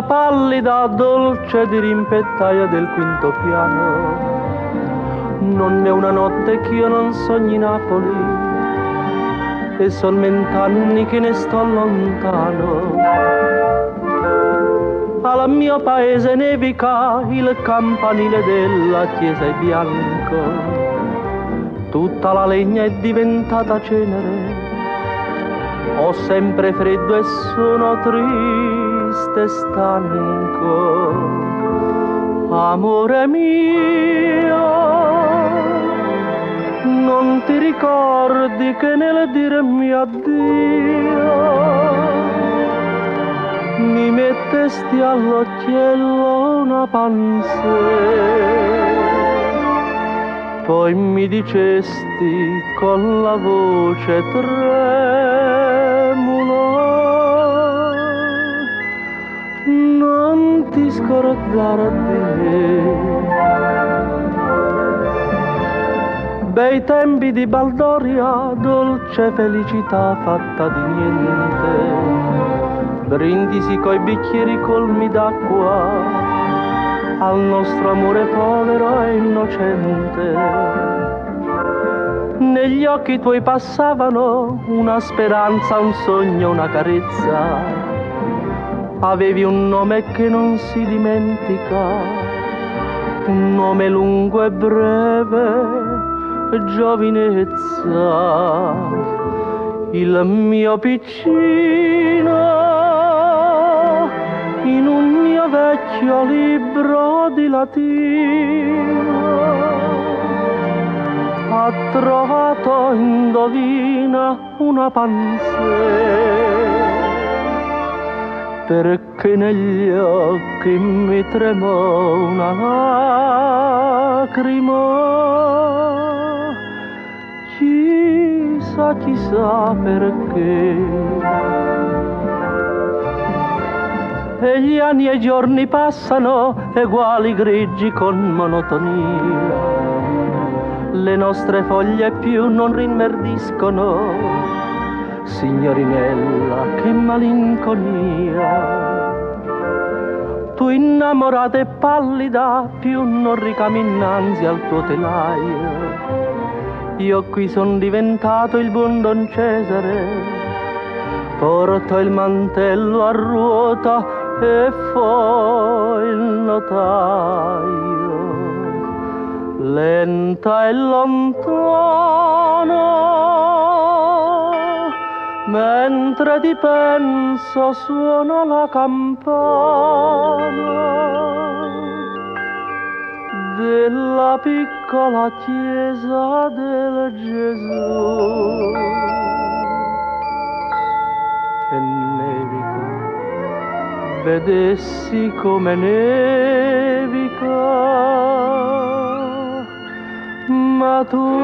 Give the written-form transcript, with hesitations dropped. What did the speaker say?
pallida dolce dirimpettaia del quinto piano. Non è una notte che io non sogni Napoli, e son 20 anni che ne sto lontano. Al mio paese nevica, il campanile della chiesa è bianco, tutta la legna è diventata cenere. Ho sempre freddo e sono triste e stanco. Amore mio, non ti ricordi che nel dirmi addio mi mettesti all'occhiello una pansè, poi mi dicesti con la voce tremula: non ti scordare di me. Bei tempi di baldoria, dolce felicità fatta di niente. Brindisi coi bicchieri colmi d'acqua al nostro amore povero e innocente. Negli occhi tuoi passavano una speranza, un sogno, una carezza. Avevi un nome che non si dimentica, un nome lungo e breve, giovinezza. Il mio piccino in un mio vecchio libro di latino ha trovato, indovina, una pansè, perché negli occhi mi tremò una lacrima, chissà perché. E gli anni e i giorni passano, eguali grigi con monotonia. Le nostre foglie più non rinverdiscono, signorinella, che malinconia. Tu innamorata e pallida, più non ricami innanzi al tuo telaio. Io qui son diventato il buon Don Cesare, porto il mantello a ruota e fo il notaio. Lenta e lontano, mentre ti penso, suona la campana della piccola chiesa del Gesù. E nevica, vedessi come nevica, ma tu